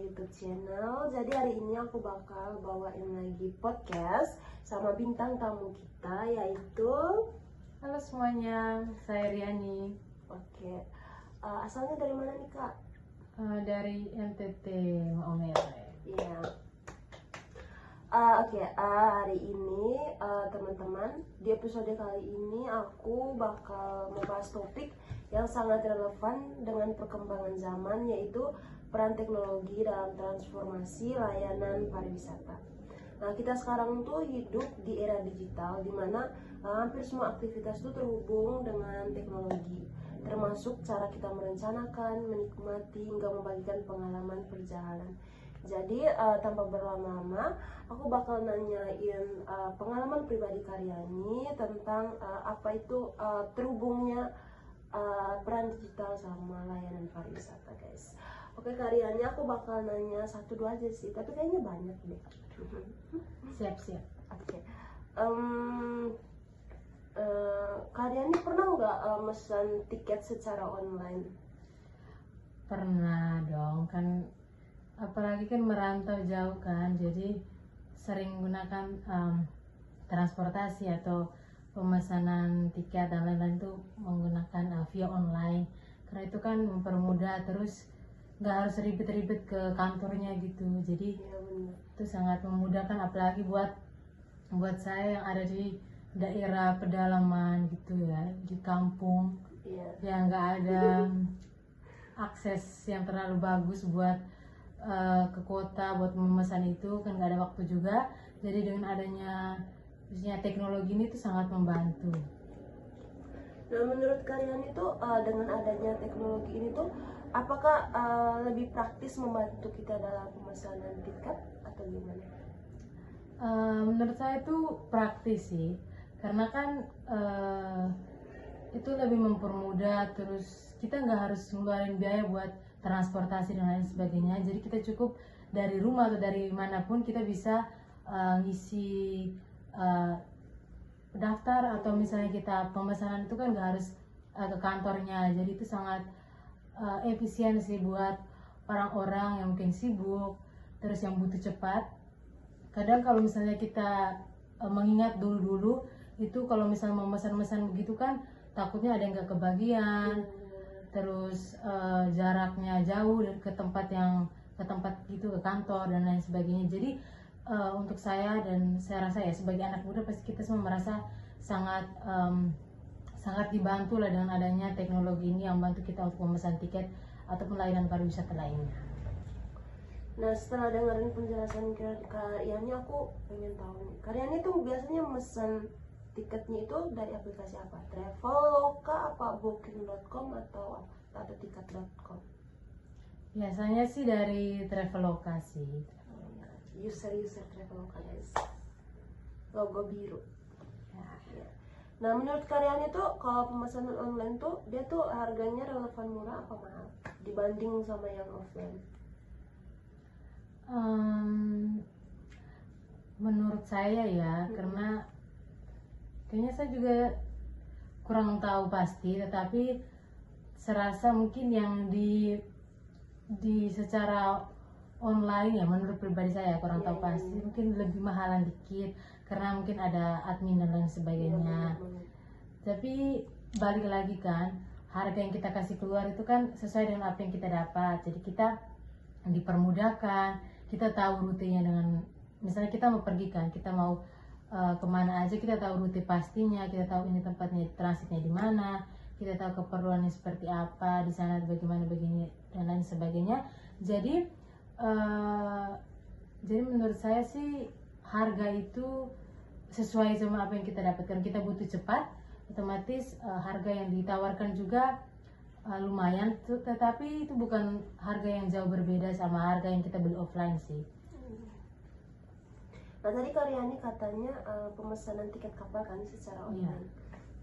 YouTube channel. Jadi hari ini aku bakal bawain lagi podcast sama bintang tamu kita, yaitu Halo semuanya, saya Riani. Oke, asalnya dari mana nih Kak? Dari NTT Maumere. Iya. Oke, hari ini teman-teman, di episode kali ini aku bakal membahas topik yang sangat relevan dengan perkembangan zaman, yaitu peran teknologi dalam transformasi layanan pariwisata. Nah, kita sekarang tuh hidup di era digital, di mana hampir semua aktivitas itu terhubung dengan teknologi, termasuk cara kita merencanakan, menikmati, hingga membagikan pengalaman perjalanan. Jadi tanpa berlama-lama, aku bakal nanyain pengalaman pribadi Karyani tentang apa itu terhubungnya peran digital sama layanan pariwisata, guys. Oke Karyani, aku bakal nanya 1-2 aja sih, tapi kayaknya banyak deh. Siap-siap. Oke. Karyani pernah nggak mesen tiket secara online? Pernah dong, kan apalagi kan merantau jauh kan, jadi sering gunakan transportasi atau pemesanan tiket dan lain-lain itu menggunakan via online, karena itu kan mempermudah, terus nggak harus ribet-ribet ke kantornya gitu. Jadi Iya benar. itu sangat memudahkan, apalagi buat saya yang ada di daerah pedalaman gitu ya, di kampung Iya. yang nggak ada akses yang terlalu bagus buat ke kota buat memesan itu, kan nggak ada waktu juga. Jadi dengan adanya khususnya teknologi ini tuh sangat membantu. Nah, menurut kalian itu dengan adanya teknologi ini tuh apakah lebih praktis membantu kita dalam pemesanan tiket atau gimana? Menurut saya itu praktis sih, karena kan itu lebih mempermudah, terus kita nggak harus ngeluarin biaya buat transportasi dan lain sebagainya. Jadi kita cukup dari rumah atau dari manapun kita bisa ngisi daftar, atau misalnya kita pemesanan itu kan nggak harus ke kantornya. Jadi itu sangat efisien sih buat orang-orang yang mungkin sibuk, terus yang butuh cepat. Kadang kalau misalnya kita mengingat dulu-dulu itu, kalau misalnya mau memesan begitu kan takutnya ada yang nggak kebagian, terus jaraknya jauh dari ke tempat gitu, ke kantor dan lain sebagainya. Jadi untuk saya, dan saya rasa ya sebagai anak muda pasti kita semua merasa sangat dibantu lah dengan adanya teknologi ini yang membantu kita untuk memesan tiket ataupun layanan pariwisata lainnya. Nah, setelah dengerin penjelasan Karyani, aku pengen tahu nih, Karyani tuh biasanya mesen tiketnya itu dari aplikasi apa? Traveloka, apa booking.com atau tiket.com? Biasanya sih dari Traveloka sih. User Traveloka, guys. Logo biru. Ya. Nah, menurut Karyani tuh kalau pemesanan online tuh dia tuh harganya relevan murah apa mahal dibanding sama yang offline? Menurut saya ya, karena kayaknya saya juga kurang tahu pasti, tetapi serasa mungkin yang di secara online ya, menurut pribadi saya kurang tahu pasti, mungkin lebih mahalan dikit karena mungkin ada admin dan lain sebagainya. Tapi balik lagi kan, harga yang kita kasih keluar itu kan sesuai dengan apa yang kita dapat. Jadi kita dipermudahkan, kita tahu rutenya. Dengan misalnya kita mau pergi kan, kita mau kemana aja, kita tahu rute pastinya, kita tahu ini tempatnya transitnya di mana, kita tahu keperluannya seperti apa di sana, bagaimana begini dan lain sebagainya. Jadi menurut saya sih harga itu sesuai sama apa yang kita dapatkan. Kita butuh cepat, otomatis harga yang ditawarkan juga lumayan, tetapi itu bukan harga yang jauh berbeda sama harga yang kita beli offline sih. Nah, tadi Karyani katanya pemesanan tiket kapal kan secara online.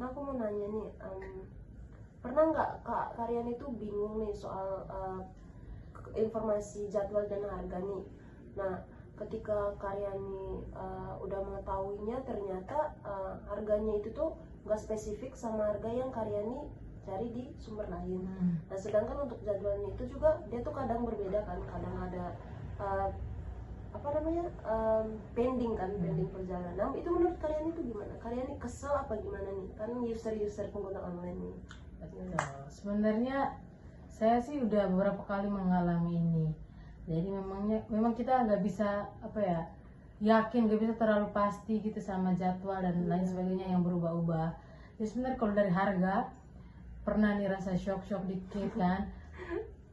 Nah, aku mau nanya nih, pernah nggak Kak Karyani tuh bingung nih soal informasi jadwal dan harga nih? Nah, ketika Karyani udah mengetahuinya, ternyata harganya itu tuh nggak spesifik sama harga yang Karyani cari di sumber lain. Nah, sedangkan untuk jadwalnya itu juga dia tuh kadang berbeda kan, kadang ada uh, apa namanya pending kan, pending perjalanan. Nah, itu menurut kalian itu gimana? Kalian ini kesel apa gimana nih? Kan user pengguna online nih. Betul. Sebenarnya saya sih udah beberapa kali mengalami ini. Jadi memang kita nggak bisa apa ya, yakin, nggak bisa terlalu pasti gitu sama jadwal dan lain sebagainya yang berubah-ubah. Jadi sebenarnya kalau dari harga pernah nih rasa shock dikit kan.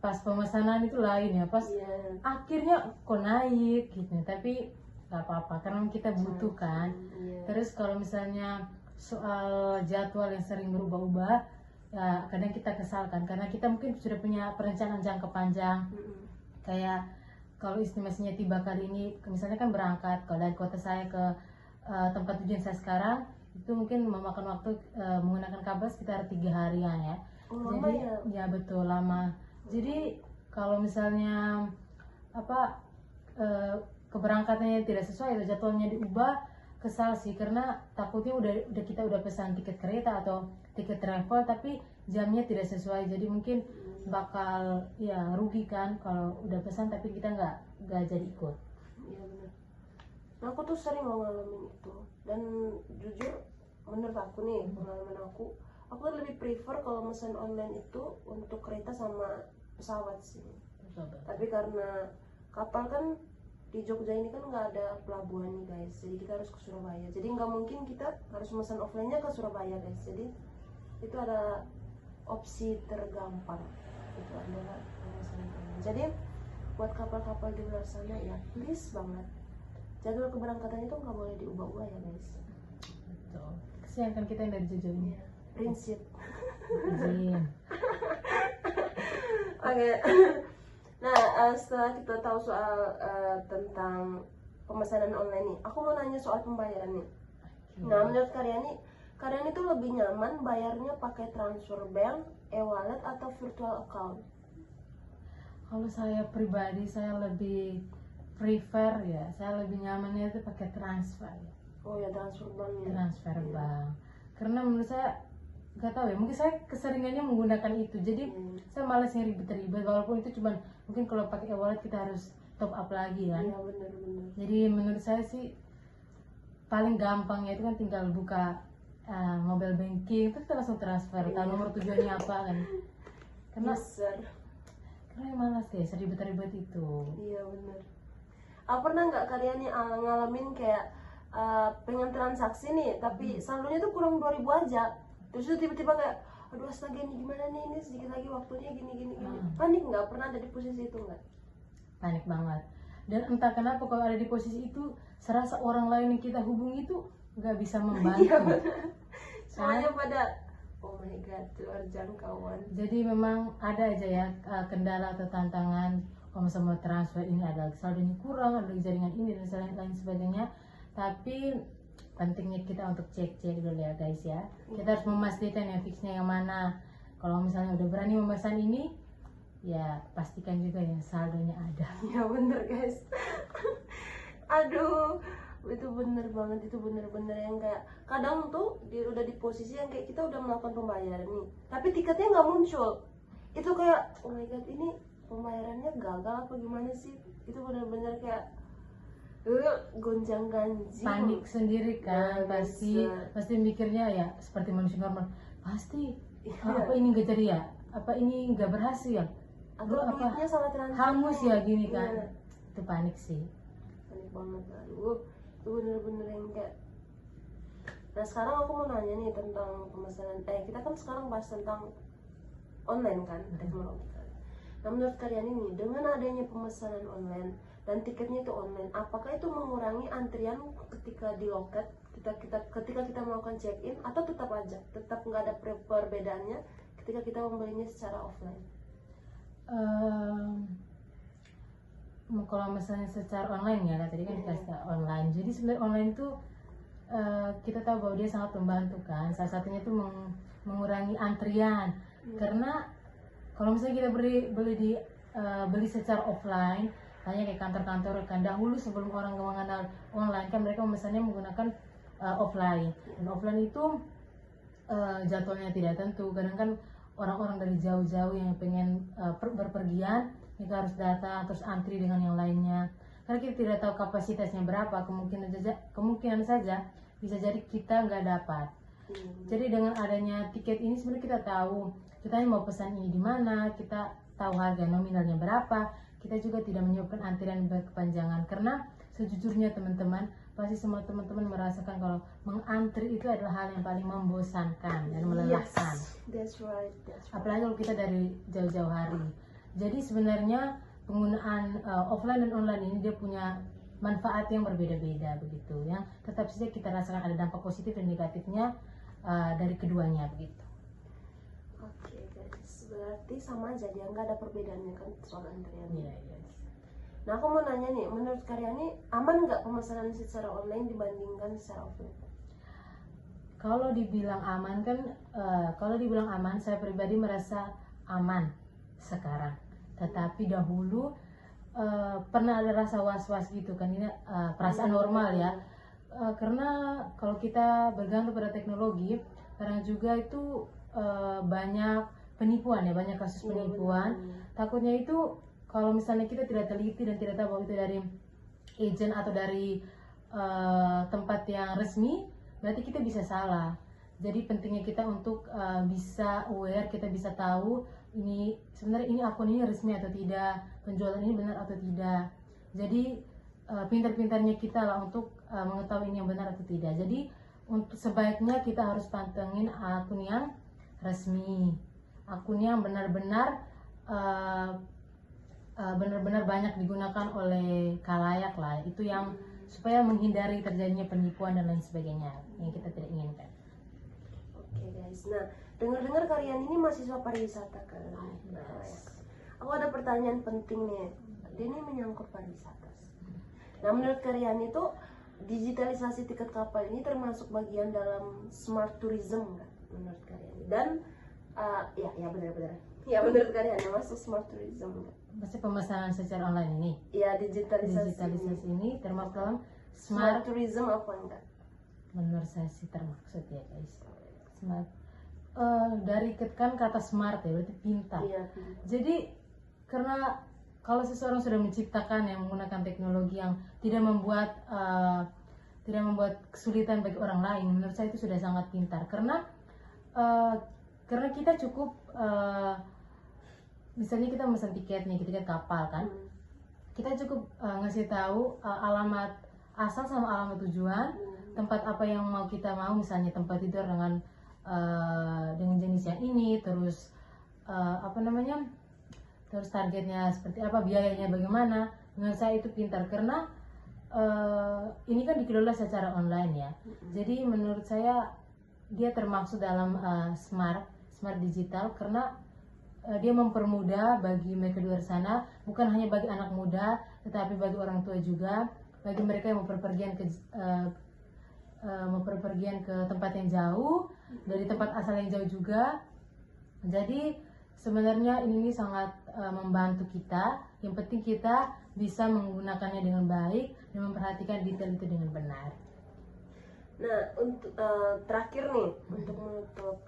Pas pemesanan itu lain ya, pas akhirnya kok naik gitu, tapi nggak apa-apa karena kita butuh kan. Terus kalau misalnya soal jadwal yang sering berubah-ubah, ya kadang kita kesalkan karena kita mungkin sudah punya perencanaan jangka panjang. Kayak kalau estimasinya tiba kali ini, misalnya kan berangkat kalau dari kota saya ke tempat tujuan saya sekarang, itu mungkin memakan waktu menggunakan kabel sekitar 3 harian ya. Jadi ya betul lama. Jadi kalau misalnya apa keberangkatannya tidak sesuai atau jadwalnya diubah, kesal sih karena takutnya kita udah pesan tiket kereta atau tiket travel tapi jamnya tidak sesuai, jadi mungkin bakal ya rugi kan kalau udah pesan tapi kita nggak jadi ikut. Iya benar. Nah, aku tuh sering ngalamin itu, dan jujur menurut aku nih pengalaman aku tuh lebih prefer kalau pesan online itu untuk kereta sama pesawat sih. Tapi karena kapal kan di Jogja ini kan nggak ada pelabuhan nih guys, jadi kita harus ke Surabaya, jadi nggak mungkin kita harus pesan offline-nya ke Surabaya guys. Jadi itu ada opsi tergampang, itu adalah pemesanan online. Jadi buat kapal-kapal di luar sana ya please banget, jadwal keberangkatannya itu nggak boleh diubah-ubah ya guys. Betul. Kesian kan kita yang dari Jogja ini. Prinsip. Izin. Oke. Nah, setelah kita tahu soal tentang pemesanan online nih, aku mau nanya soal pembayaran nih. Nah, menurut kalian itu lebih nyaman bayarnya pakai transfer bank, e-wallet atau virtual account? Kalau saya pribadi, saya lebih prefer ya, saya lebih nyamannya itu pakai transfer ya. Oh ya, transfer bank ya. Transfer bank. Karena menurut saya nggak tahu ya, mungkin saya keseringannya menggunakan itu, jadi saya malas yang ribet-ribet, walaupun itu cuman mungkin kalau pakai e-wallet kita harus top up lagi kan. Iya benar-benar. Jadi menurut saya sih paling gampang ya itu kan tinggal buka mobile banking, terus kita langsung transfer, tahu nomor tujuannya apa kan. Karena malas deh seribet-ribet itu. Iya benar. Pernah nggak kalian nih ngalamin kayak pengen transaksi nih tapi saldonya tuh kurang 2.000 aja, terus itu tiba-tiba kayak aduh astaga ini gimana nih, ini sedikit lagi waktunya gini. Panik nggak? Pernah ada di posisi itu nggak? Panik banget, dan entah kenapa kalau ada di posisi itu serasa orang lain yang kita hubungi itu nggak bisa membantu. Iya benar. Semuanya pada oh my god, luar jangkauan. Jadi memang ada aja ya kendala atau tantangan kalau misalnya mau transfer, ini ada saldonya kurang, ada jaringan ini dan lain sebagainya. Tapi pentingnya kita untuk cek dulu ya guys ya. Kita harus memastikan yang fixnya yang mana. Kalau misalnya udah berani memesan ini, ya pastikan juga yang saldonya ada. Ya bener guys. Aduh, itu bener banget, itu bener-bener yang kayak kadang tuh udah di posisi yang kayak kita udah melakukan pembayaran nih, tapi tiketnya nggak muncul. Itu kayak oh my god, ini pembayarannya gagal apa gimana sih? Itu bener-bener kayak gonjang ganjing, panik sendiri kan. Pasti mikirnya ya seperti manusia normal, pasti apa ini nggak jadi ya, apa ini nggak berhasil ya, atau duitnya salah transfer, hangus ya gini kan. Itu panik sih, panik banget. Aduh, itu bener-bener yang kayak. Nah sekarang aku mau nanya nih tentang pemesanan, kita kan sekarang bahas tentang online kan, teknologi kan. Nah menurut kalian ini dengan adanya pemesanan online dan tiketnya itu online, apakah itu mengurangi antrian ketika di loket, ketika kita melakukan check in, atau tetap nggak ada perbedaannya ketika kita membelinya secara offline? Kalau misalnya secara online ya, tadi kan dikasih online. Jadi sebenarnya online itu kita tahu bahwa dia sangat membantu kan. Salah satunya itu mengurangi antrian. Karena kalau misalnya kita beli secara offline, tanya kayak kantor-kantor kan dahulu sebelum orang mengenal online kan mereka misalnya menggunakan offline. Dan offline itu jadwalnya tidak tentu. Kadang kan orang-orang dari jauh-jauh yang pengen berpergian mereka harus datang terus antri dengan yang lainnya, karena kita tidak tahu kapasitasnya berapa, kemungkinan saja bisa jadi kita nggak dapat. Jadi dengan adanya tiket ini sebenarnya kita tahu kita mau pesan ini di mana, kita tahu harga nominalnya berapa, kita juga tidak menyebabkan antrian berkepanjangan. Karena sejujurnya teman-teman, pasti semua teman-teman merasakan kalau mengantri itu adalah hal yang paling membosankan dan melelahkan. That's right. Apalagi kalau kita dari jauh-jauh hari. Jadi sebenarnya penggunaan offline dan online ini dia punya manfaat yang berbeda-beda begitu, yang tetap saja kita rasakan ada dampak positif dan negatifnya dari keduanya begitu. Oke guys, berarti sama aja dia nggak ada perbedaannya kan soal antrian. Iya, iya. Nah aku mau nanya nih, menurut Karyani aman nggak pemesanan secara online dibandingkan secara offline? Kalau dibilang aman kan, saya pribadi merasa aman sekarang. Tetapi dahulu pernah ada rasa was-was gitu kan, ini perasaan normal ya. Karena kalau kita bergantung pada teknologi, kadang juga itu banyak penipuan ya, banyak kasus penipuan. Takutnya itu kalau misalnya kita tidak teliti dan tidak tahu bahwa itu dari agent atau dari tempat yang resmi, berarti kita bisa salah. Jadi pentingnya kita untuk bisa aware, kita bisa tahu ini sebenarnya ini akun ini resmi atau tidak, penjualan ini benar atau tidak. Jadi pintar-pintarnya kita lah untuk mengetahui ini yang benar atau tidak. Jadi untuk sebaiknya kita harus pantengin akun yang resmi, akun yang benar-benar benar-benar banyak digunakan oleh khalayak lah. Itu yang supaya menghindari terjadinya penipuan dan lain sebagainya yang kita tidak inginkan. Oke guys, nah dengar-dengar kalian ini mahasiswa pariwisata kan? Aku ada pertanyaan penting nih, dia ini menyangkut pariwisata. Nah menurut kalian itu digitalisasi tiket kapal ini termasuk bagian dalam smart tourism nggak menurut kalian? Dan ya benar-benar. Ya menurut kalian masuk smart tourism nggak? Maksudnya pemesanan secara online ini? Ya digitalisasi ini termasuk dalam smart tourism apa enggak? Menurut saya sih termaksud ya guys. Smart dari kan kata smart ya berarti pintar. Iya. Jadi karena kalau seseorang sudah menciptakan yang menggunakan teknologi yang tidak membuat kesulitan bagi orang lain, menurut saya itu sudah sangat pintar. Karena kita cukup misalnya kita pesan tiket nih, tiket kapal kan, kita cukup ngasih tahu alamat asal sama alamat tujuan, tempat apa yang mau kita mau, misalnya tempat tidur dengan jenis yang ini, terus terus targetnya seperti apa, biayanya bagaimana. Menurut saya itu pintar karena ini kan dikelola secara online ya. Jadi menurut saya dia termasuk dalam smart digital karena dia mempermudah bagi mereka di luar sana, bukan hanya bagi anak muda tetapi bagi orang tua juga, bagi mereka yang mau perpergian ke tempat yang jauh, dari tempat asal yang jauh juga. Jadi sebenarnya ini sangat membantu kita. Yang penting kita bisa menggunakannya dengan baik dan memperhatikan detail itu dengan benar. Nah untuk terakhir nih, untuk menutup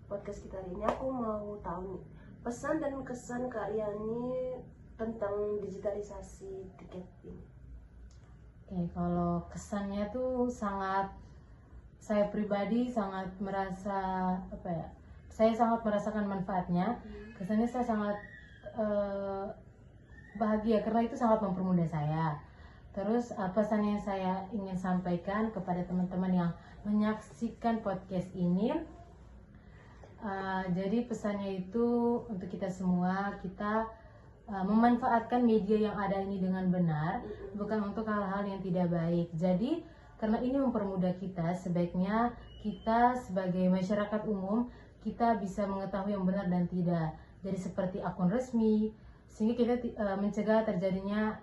podcast kita hari ini, aku mau tahu nih pesan dan kesan Kak Riani tentang digitalisasi tiket ini. Oke, kalau kesannya tuh saya pribadi sangat merasa saya sangat merasakan manfaatnya. Kesannya saya sangat bahagia karena itu sangat mempermudah saya. Terus pesan yang saya ingin sampaikan kepada teman-teman yang menyaksikan podcast ini, jadi pesannya itu untuk kita semua, kita memanfaatkan media yang ada ini dengan benar, bukan untuk hal-hal yang tidak baik. Jadi karena ini mempermudah kita, sebaiknya kita sebagai masyarakat umum kita bisa mengetahui yang benar dan tidak. Jadi seperti akun resmi, sehingga kita mencegah terjadinya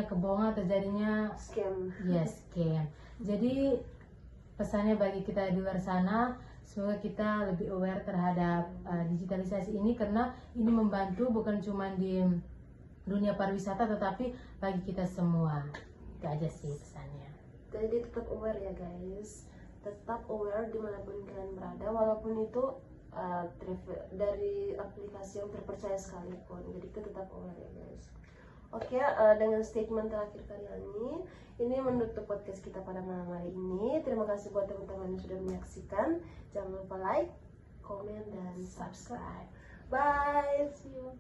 kebohongan, terjadinya Scam. Yes, scam. Jadi pesannya bagi kita di luar sana, semoga kita lebih aware terhadap digitalisasi ini karena ini membantu bukan cuma di dunia pariwisata tetapi bagi kita semua. Itu aja sih pesannya. Jadi tetap aware ya guys, tetap aware dimanapun kalian berada, walaupun itu dari aplikasi yang terpercaya sekalipun. Jadi itu tetap aware ya guys. Oke, dengan statement terakhir kali ini menutup podcast kita pada malam hari ini. Terima kasih buat teman-teman yang sudah menyaksikan. Jangan lupa like, komen, dan subscribe. Bye, see you.